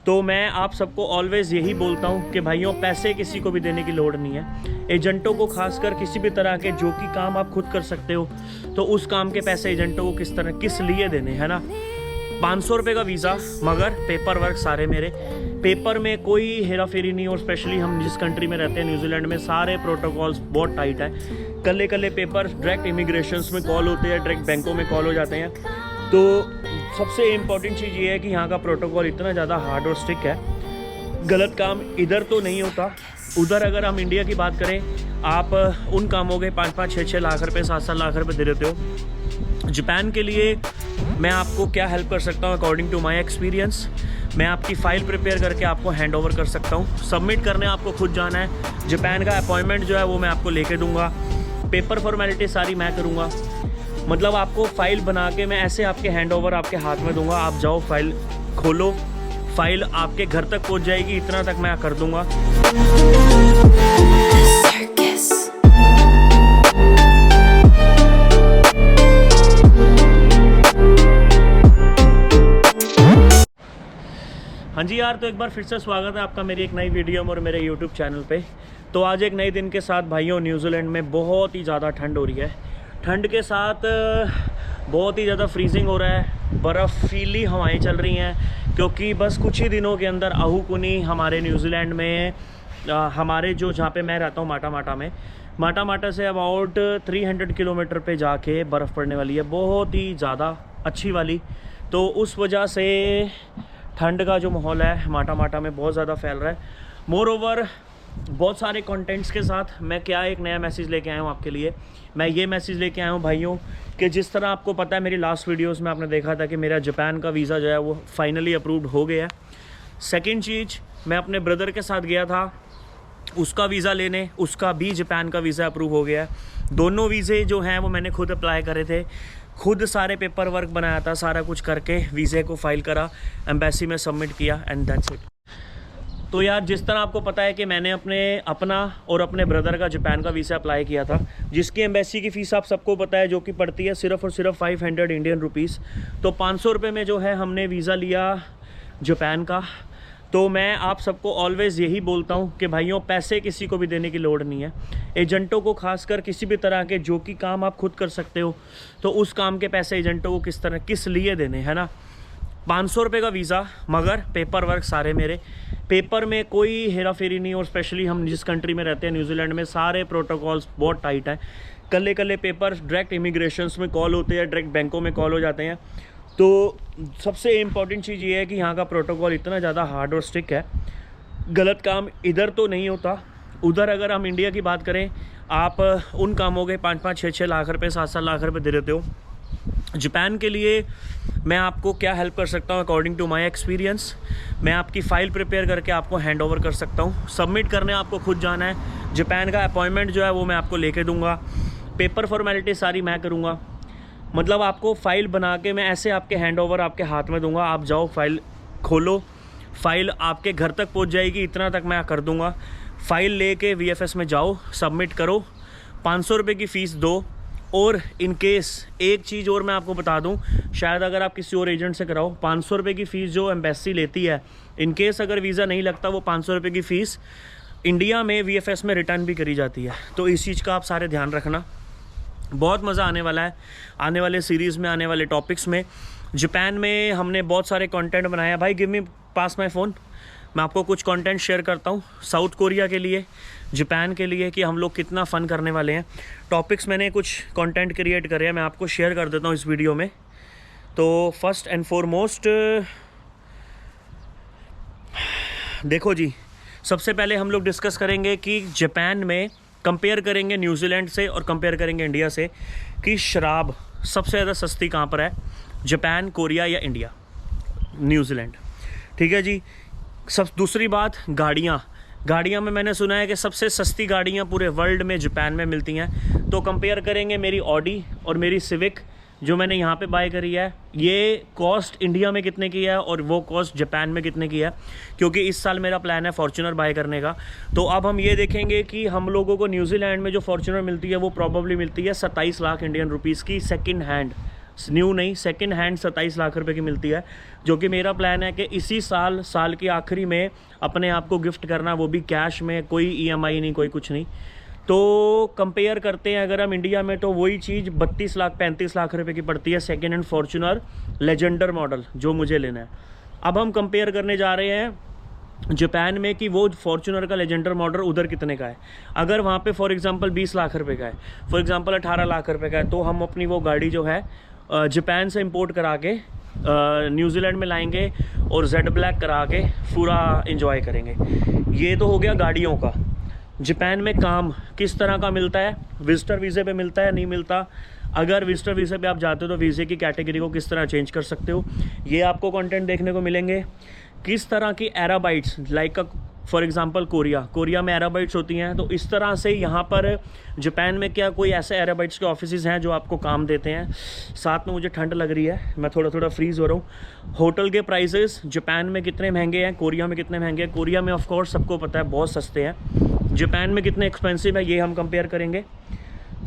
तो मैं आप सबको ऑलवेज़ यही बोलता हूँ कि भाइयों, पैसे किसी को भी देने की लोड़ नहीं है। एजेंटों को खासकर किसी भी तरह के जो कि काम आप खुद कर सकते हो, तो उस काम के पैसे एजेंटों को किस लिए देने, है ना। 500 रुपये का वीज़ा, मगर पेपर वर्क सारे मेरे। पेपर में कोई हेरा फेरी नहीं, और स्पेशली हम जिस कंट्री में रहते हैं न्यूजीलैंड में, सारे प्रोटोकॉल्स बहुत टाइट है। कल्ले पेपर डायरेक्ट इमिग्रेशंस में कॉल होते हैं, डायरेक्ट बैंकों में कॉल हो जाते हैं। तो सबसे इम्पॉर्टेंट चीज़ ये है कि यहाँ का प्रोटोकॉल इतना ज़्यादा हार्ड और स्ट्रिक्ट है। गलत काम इधर तो नहीं होता, उधर अगर हम इंडिया की बात करें, आप उन कामों के 5-5, 6-6 लाख रुपए, 7-7 लाख रुपए दे देते हो। जापान के लिए मैं आपको क्या हेल्प कर सकता हूँ अकॉर्डिंग टू माई एक्सपीरियंस, मैं आपकी फ़ाइल प्रिपेयर करके आपको हैंड ओवर कर सकता हूँ। सबमिट करने आपको खुद जाना है। जापान का अपॉइंटमेंट जो है वो मैं आपको लेके दूंगा। पेपर फॉर्मेलिटी सारी मैं करूँगा। मतलब आपको फ़ाइल बना के मैं ऐसे आपके हैंड ओवर आपके हाथ में दूंगा, आप जाओ फाइल खोलो, फाइल आपके घर तक पहुंच जाएगी, इतना तक मैं कर दूंगा। हाँ जी यार, तो एक बार फिर से स्वागत है आपका मेरी एक नई वीडियो में और मेरे यूट्यूब चैनल पे। तो आज एक नए दिन के साथ भाइयों, न्यूजीलैंड में बहुत ही ज़्यादा ठंड हो रही है। ठंड के साथ बहुत ही ज़्यादा फ्रीजिंग हो रहा है, बर्फ़ीली हवाएं चल रही हैं, क्योंकि बस कुछ ही दिनों के अंदर आहू कुनी हमारे न्यूजीलैंड में, हमारे जो जहाँ पे मैं रहता हूँ माटा से अबाउट 300 किलोमीटर पे जाके बर्फ़ पड़ने वाली है, बहुत ही ज़्यादा अच्छी वाली। तो उस वजह से ठंड का जो माहौल है माटा में बहुत ज़्यादा फैल रहा है। मोर ओवर बहुत सारे कंटेंट्स के साथ मैं एक नया मैसेज लेके आया हूँ आपके लिए। मैं ये मैसेज लेके आया हूँ भाइयों कि जिस तरह आपको पता है, मेरी लास्ट वीडियोस में आपने देखा था कि मेरा जापान का वीज़ा जो है वो फाइनली अप्रूव्ड हो गया है। सेकंड चीज़, मैं अपने ब्रदर के साथ गया था उसका वीज़ा लेने, उसका भी जापान का वीज़ा अप्रूव हो गया है। दोनों वीज़े जो हैं वो मैंने खुद अप्लाई करे थे, खुद सारे पेपर वर्क बनाया था, सारा कुछ करके वीज़े को फाइल करा, एम्बेसी में सबमिट किया, एंड दैट्स इट। तो यार, जिस तरह आपको पता है कि मैंने अपना और अपने ब्रदर का जापान का वीज़ा अप्लाई किया था, जिसकी एम्बेसी की फ़ीस आप सबको पता है, जो कि पड़ती है सिर्फ़ और सिर्फ 500 इंडियन रुपीज़। तो 500 रुपये में जो है हमने वीज़ा लिया जापान का। तो मैं आप सबको ऑलवेज़ यही बोलता हूँ कि भाइयों, पैसे किसी को भी देने की लोड़ नहीं है। एजेंटों को खासकर किसी भी तरह के जो कि काम आप खुद कर सकते हो, तो उस काम के पैसे एजेंटों को किस लिए देने, है ना। 500 रुपये का वीज़ा, मगर पेपर वर्क सारे मेरे। पेपर में कोई हेरा फेरी नहीं, और स्पेशली हम जिस कंट्री में रहते हैं न्यूजीलैंड में, सारे प्रोटोकॉल्स बहुत टाइट हैं। कल्ले पेपर डायरेक्ट इमिग्रेशंस में कॉल होते हैं, डायरेक्ट बैंकों में कॉल हो जाते हैं। तो सबसे इम्पॉर्टेंट चीज़ ये है कि यहाँ का प्रोटोकॉल इतना ज़्यादा हार्ड और स्ट्रिक्ट है। गलत काम इधर तो नहीं होता, उधर अगर हम इंडिया की बात करें, आप उन कामों के 5-5, 6-6 लाख रुपए, 7-7 लाख रुपए दे देते हो। जापान के लिए मैं आपको क्या हेल्प कर सकता हूँ अकॉर्डिंग टू माई एक्सपीरियंस, मैं आपकी फ़ाइल प्रिपेयर करके आपको हैंड ओवर कर सकता हूँ। सबमिट करने आपको खुद जाना है। जापान का अपॉइंटमेंट जो है वो मैं आपको लेके दूंगा। पेपर फॉर्मेलिटी सारी मैं करूँगा। मतलब आपको फ़ाइल बना के मैं ऐसे आपके हैंड ओवर आपके हाथ में दूंगा, आप जाओ फाइल खोलो, फाइल आपके घर तक पहुंच जाएगी, इतना तक मैं कर दूंगा। फ़ाइल लेके VFS में जाओ, सबमिट करो, 500 रुपये की फ़ीस दो। और इन केस एक चीज़ और मैं आपको बता दूं, शायद अगर आप किसी और एजेंट से कराओ, 500 रुपये की फ़ीस जो एम्बेसी लेती है, इन केस अगर वीज़ा नहीं लगता, वो 500 रुपये की फ़ीस इंडिया में VFS में रिटर्न भी करी जाती है। तो इस चीज़ का आप सारे ध्यान रखना। बहुत मज़ा आने वाला है आने वाले सीरीज़ में, आने वाले टॉपिक्स में। जापान में हमने बहुत सारे कंटेंट बनाया। भाई give me pass my phone, मैं आपको कुछ कंटेंट शेयर करता हूँ साउथ कोरिया के लिए, जापान के लिए, कि हम लोग कितना फ़न करने वाले हैं। टॉपिक्स मैंने कुछ कंटेंट क्रिएट करे हैं, मैं आपको शेयर कर देता हूँ इस वीडियो में। तो फर्स्ट एंड फॉरमोस्ट देखो जी, सबसे पहले हम लोग डिस्कस करेंगे कि जापान में कंपेयर करेंगे न्यूजीलैंड से और कंपेयर करेंगे इंडिया से, कि शराब सबसे ज़्यादा सस्ती कहाँ पर है, जापान, कोरिया या इंडिया, न्यूजीलैंड। ठीक है जी। दूसरी बात, गाड़ियाँ में मैंने सुना है कि सबसे सस्ती गाड़ियाँ पूरे वर्ल्ड में जापान में मिलती हैं। तो कंपेयर करेंगे मेरी ऑडी और मेरी सिविक जो मैंने यहाँ पे बाय करी है, ये कॉस्ट इंडिया में कितने की है और वो कॉस्ट जापान में कितने की है, क्योंकि इस साल मेरा प्लान है फॉर्च्यूनर बाय करने का। तो अब हम ये देखेंगे कि हम लोगों को न्यूजीलैंड में जो फॉर्च्यूनर मिलती है वो प्रॉबेबली मिलती है 27 लाख इंडियन रुपीज़ की, सेकंड हैंड, न्यू नहीं, सेकंड हैंड 27 लाख रुपए की मिलती है, जो कि मेरा प्लान है कि इसी साल के आखिरी में अपने आप को गिफ्ट करना, वो भी कैश में, कोई EMI नहीं, कोई कुछ नहीं। तो कंपेयर करते हैं अगर हम इंडिया में, तो वही चीज़ 32 लाख 35 लाख रुपए की पड़ती है, second hand Fortuner Legender model जो मुझे लेना है। अब हम कंपेयर करने जा रहे हैं जापान में कि वो फॉर्च्यूनर का लेजेंडर मॉडल उधर कितने का है। अगर वहाँ पे फॉर एग्जांपल 20 लाख रुपए का है, फॉर एग्जांपल 18 लाख रुपए का है, तो हम अपनी वो गाड़ी जो है जापान से इंपोर्ट करा के न्यूजीलैंड में लाएंगे और जेड ब्लैक करा के पूरा एंजॉय करेंगे। ये तो हो गया गाड़ियों का। जापान में काम किस तरह का मिलता है, विजिटर वीज़े पे मिलता है, नहीं मिलता। अगर विजिटर वीज़े पे आप जाते हो तो वीज़े की कैटेगरी को किस तरह चेंज कर सकते हो, ये आपको कंटेंट देखने को मिलेंगे। किस तरह की एराबाइट्स लाइक फॉर एग्जांपल कोरिया में एराबाइट्स होती हैं, तो इस तरह से यहाँ पर जापान में क्या कोई ऐसे एराबाइट्स के ऑफिसेज हैं जो आपको काम देते हैं। साथ में मुझे ठंड लग रही है, मैं थोड़ा फ्रीज़ हो रहा हूँ। होटल के प्राइसेस जापान में कितने महंगे हैं, कोरिया में कितने महंगे हैं। कोरिया में ऑफ कोर्स सबको पता है बहुत सस्ते हैं, जापान में कितने एक्सपेंसिव है, ये हम कंपेयर करेंगे।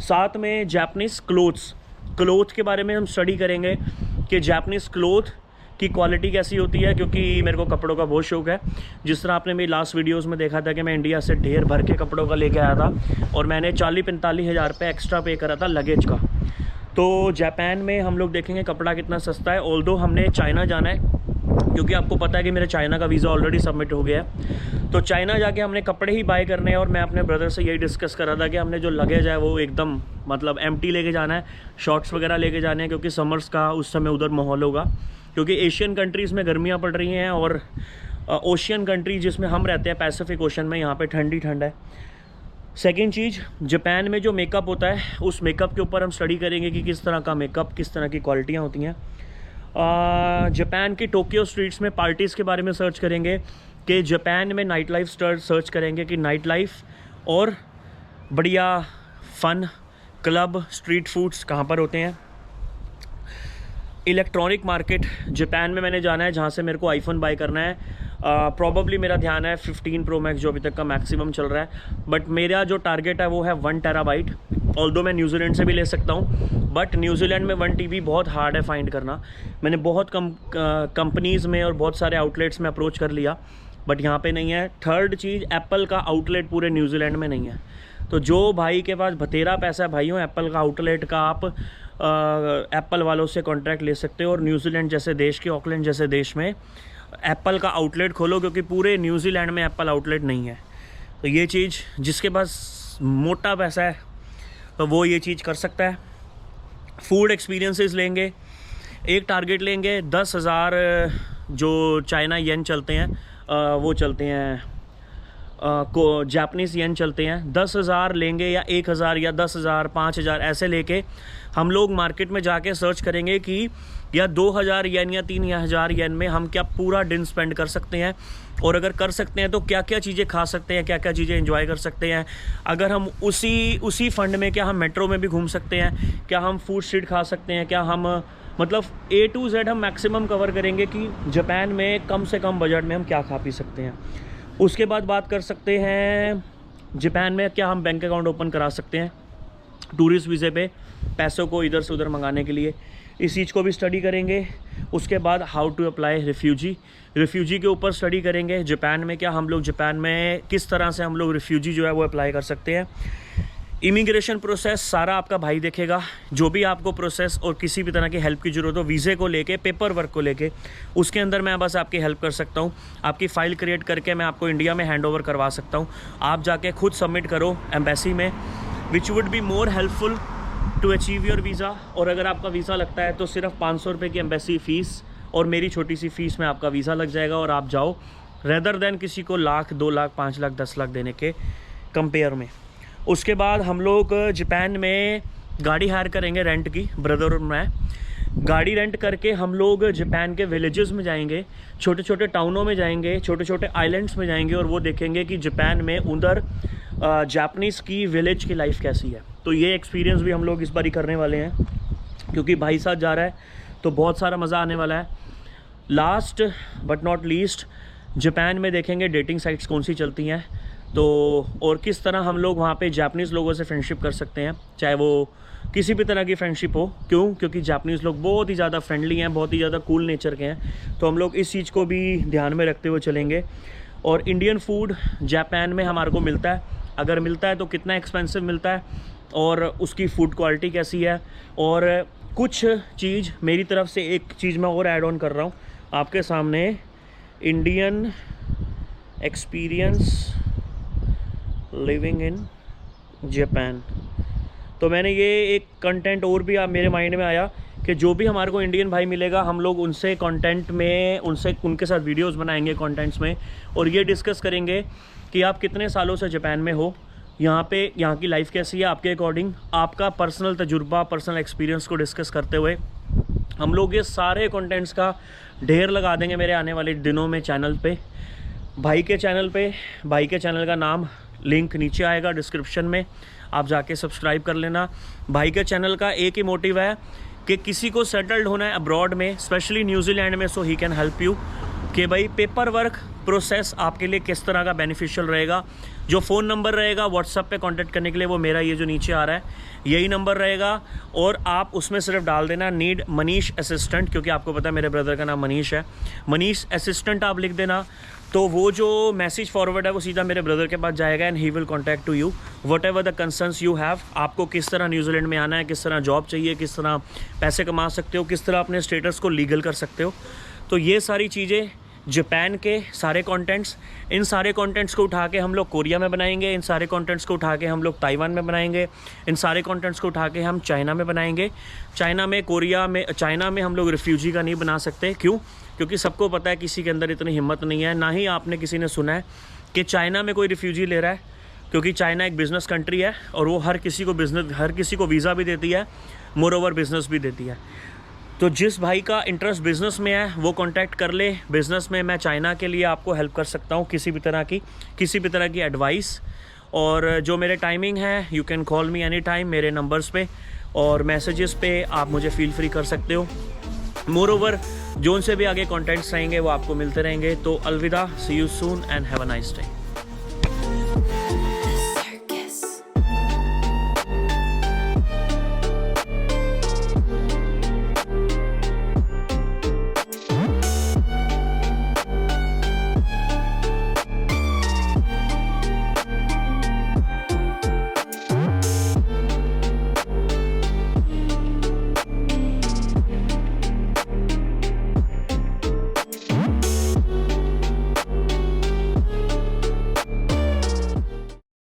साथ में जापानीज़ क्लोथ के बारे में हम स्टडी करेंगे कि जापानीज़ क्लोथ की क्वालिटी कैसी होती है, क्योंकि मेरे को कपड़ों का बहुत शौक है। जिस तरह आपने मेरी लास्ट वीडियोस में देखा था कि मैं इंडिया से ढेर भर के कपड़ों का लेके आया था और मैंने 40-45 हज़ार रुपये एक्स्ट्रा पे करा था लगेज का। तो जापान में हम लोग देखेंगे कपड़ा कितना सस्ता है। ऑल्दो हमने चाइना जाना है, क्योंकि आपको पता है कि मेरा चाइना का वीज़ा ऑलरेडी सबमिट हो गया है, तो चाइना जाके हमने कपड़े ही बाय करने हैं। और मैं अपने ब्रदर से यही डिस्कस कर रहा था कि हमने जो लगेज है वो एकदम मतलब एम्प्टी लेके जाना है, शॉर्ट्स वगैरह लेके जाने हैं, क्योंकि समर्स का उस समय उधर माहौल होगा, क्योंकि एशियन कंट्रीज़ में गर्मियाँ पड़ रही हैं और ओशियन कंट्री जिसमें हम रहते हैं पैसिफिक ओशन में, यहाँ पे ठंडी ठंड है। सेकेंड चीज़, जापान में जो मेकअप होता है उस मेकअप के ऊपर हम स्टडी करेंगे कि किस तरह का मेकअप, किस तरह की क्वालिटियाँ होती हैं। जापान की टोक्यो स्ट्रीट्स में पार्टीज़ के बारे में सर्च करेंगे कि जापान में नाइट लाइफ सर्च करेंगे कि नाइट लाइफ और बढ़िया फन क्लब स्ट्रीट फूड्स कहाँ पर होते हैं। इलेक्ट्रॉनिक मार्केट जापान में मैंने जाना है, जहाँ से मेरे को आईफोन बाय करना है। प्रॉबली मेरा ध्यान है 15 प्रो मैक्स जो अभी तक का मैक्सिमम चल रहा है, बट मेरा जो टारगेट है वो है 1 टेराबाइट। ऑल्दो मैं न्यूजीलैंड से भी ले सकता हूँ, बट न्यूजीलैंड में 1 TB बहुत हार्ड है फाइंड करना। मैंने बहुत कंपनीज़ में और बहुत सारे आउटलेट्स में अप्रोच कर लिया, बट यहाँ पे नहीं है। थर्ड चीज़, एप्पल का आउटलेट पूरे न्यूजीलैंड में नहीं है। तो जो भाई के पास बतेरा पैसा है भाइयों, एप्पल का आउटलेट का आप एप्पल वालों से कॉन्ट्रैक्ट ले सकते हो और न्यूजीलैंड जैसे देश के, ऑकलैंड जैसे देश में एप्पल का आउटलेट खोलो, क्योंकि पूरे न्यूजीलैंड में एप्पल आउटलेट नहीं है। तो ये चीज़ जिसके पास मोटा पैसा है तो वो ये चीज़ कर सकता है। फूड एक्सपीरियंसेस लेंगे, एक टारगेट लेंगे 10,000 जो चाइना येन चलते हैं, वो चलते हैं को जापानीज़ येन चलते हैं। 10,000 लेंगे या 1,000 या 10,000 5,000 ऐसे लेके हम लोग मार्केट में जाके सर्च करेंगे कि या 2,000 येन या 3,000 येन में हम क्या पूरा दिन स्पेंड कर सकते हैं, और अगर कर सकते हैं तो क्या क्या चीज़ें खा सकते हैं, क्या क्या चीज़ें एंजॉय कर सकते हैं। अगर हम उसी फंड में क्या हम मेट्रो में भी घूम सकते हैं, क्या हम फूड स्ट्रीट खा सकते हैं, क्या हम मतलब A to Z हम मैक्सिमम कवर करेंगे कि जापान में कम से कम बजट में हम क्या खा पी सकते हैं। उसके बाद बात कर सकते हैं जापान में क्या हम बैंक अकाउंट ओपन करा सकते हैं टूरिस्ट वीज़े पे, पैसों को इधर से उधर मंगाने के लिए, इस चीज़ को भी स्टडी करेंगे। उसके बाद हाउ टू अप्लाई रिफ्यूजी के ऊपर स्टडी करेंगे। जापान में क्या हम लोग जापान में किस तरह से हम लोग रिफ्यूजी जो है वो अप्लाई कर सकते हैं। इमिग्रेशन प्रोसेस सारा आपका भाई देखेगा, जो भी आपको प्रोसेस और किसी भी तरह की हेल्प की ज़रूरत हो वीज़े को लेके, पेपर वर्क को लेके, उसके अंदर मैं बस आपकी हेल्प कर सकता हूँ। आपकी फ़ाइल क्रिएट करके मैं आपको इंडिया में हैंड ओवर करवा सकता हूँ। आप जाके खुद सबमिट करो एम्बेसी में, which would be more helpful to achieve your visa. और अगर आपका वीज़ा लगता है तो सिर्फ 500 रुपये की एम्बेसी फ़ीस और मेरी छोटी सी फ़ीस में आपका वीज़ा लग जाएगा और आप जाओ, रेदर देन किसी को 1 लाख 2 लाख 5 लाख 10 लाख देने के कंपेयर में। उसके बाद हम लोग जापान में गाड़ी हायर करेंगे रेंट की, ब्रदर और मैं गाड़ी रेंट करके हम लोग जापान के विलेजेस में जाएंगे, छोटे छोटे टाउनों में जाएंगे, छोटे छोटे आइलैंड्स में जाएंगे और वो देखेंगे कि जापान में उधर जापानीज़ की विलेज की लाइफ कैसी है। तो ये एक्सपीरियंस भी हम लोग इस बार ही करने वाले हैं, क्योंकि भाई साथ जा रहा है तो बहुत सारा मज़ा आने वाला है। Last but not least, Japan में देखेंगे डेटिंग साइट्स कौन सी चलती हैं, तो और किस तरह हम लोग वहाँ पे जापानीज़ लोगों से फ्रेंडशिप कर सकते हैं, चाहे वो किसी भी तरह की फ्रेंडशिप हो। क्यों? क्योंकि जापानीज़ लोग बहुत ही ज़्यादा फ्रेंडली हैं, बहुत ही ज़्यादा कूल नेचर के हैं, तो हम लोग इस चीज़ को भी ध्यान में रखते हुए चलेंगे। और इंडियन फूड जापान में हमारे को मिलता है, अगर मिलता है तो कितना एक्सपेंसिव मिलता है और उसकी फ़ूड क्वालिटी कैसी है। और कुछ चीज़ मेरी तरफ से एक चीज़ मैं और ऐड ऑन कर रहा हूँ आपके सामने, Indian experience living in Japan. तो मैंने ये एक कंटेंट और भी आप मेरे माइंड में आया कि जो भी हमारे को इंडियन भाई मिलेगा हम लोग उनसे कंटेंट में उनके साथ वीडियोस बनाएंगे कंटेंट्स में, और ये डिस्कस करेंगे कि आप कितने सालों से जापान में हो, यहाँ की लाइफ कैसी है आपके अकॉर्डिंग, आपका पर्सनल तजुर्बा, पर्सनल एक्सपीरियंस को डिस्कस करते हुए हम लोग ये सारे कंटेंट्स का ढेर लगा देंगे मेरे आने वाले दिनों में चैनल पे, भाई के चैनल का नाम लिंक नीचे आएगा डिस्क्रिप्शन में, आप जाके सब्सक्राइब कर लेना। भाई के चैनल का एक ही मोटिव है कि किसी को सेटल्ड होना है अब्रॉड में, स्पेशली न्यूजीलैंड में, सो ही कैन हेल्प यू कि भाई पेपर वर्क प्रोसेस आपके लिए किस तरह का बेनिफिशियल रहेगा। जो फ़ोन नंबर रहेगा व्हाट्सएप पे कांटेक्ट करने के लिए वो मेरा ये जो नीचे आ रहा है यही नंबर रहेगा, और आप उसमें सिर्फ डाल देना नीड मनीष असिस्टेंट, क्योंकि आपको पता है मेरे ब्रदर का नाम मनीष है, मनीष असिस्टेंट आप लिख देना, तो वो जो मैसेज फॉरवर्ड है वो सीधा मेरे ब्रदर के पास जाएगा and he will contact to you whatever the concerns you have. आपको किस तरह न्यूजीलैंड में आना है, किस तरह जॉब चाहिए, किस तरह पैसे कमा सकते हो, किस तरह अपने स्टेटस को लीगल कर सकते हो, तो ये सारी चीज़ें जापान के सारे कंटेंट्स, इन सारे कंटेंट्स को उठा के हम लोग कोरिया में बनाएंगे, इन सारे कंटेंट्स को उठा के हम लोग ताइवान में बनाएंगे, इन सारे कंटेंट्स को उठा के हम चाइना में बनाएंगे। चाइना में हम लोग रिफ्यूजी का नहीं बना सकते। क्यों? क्योंकि सबको पता है किसी के अंदर इतनी हिम्मत नहीं है, ना ही आपने किसी ने सुना है कि चाइना में कोई रिफ्यूजी ले रहा है, क्योंकि चाइना एक बिज़नेस कंट्री है और वो हर किसी को वीज़ा भी देती है, मोर ओवर बिज़नेस भी देती है। तो जिस भाई का इंटरेस्ट बिज़नेस में है वो कांटेक्ट कर ले। बिज़नेस में मैं चाइना के लिए आपको हेल्प कर सकता हूँ, किसी भी तरह की एडवाइस। और जो मेरे टाइमिंग है, you can call me any time मेरे नंबर्स पे, और मैसेजेस पे आप मुझे फील फ्री कर सकते हो। मोर ओवर जो उनसे भी आगे कॉन्टेंट्स रहेंगे वो आपको मिलते रहेंगे। तो अलविदा, see you soon and have a nice day.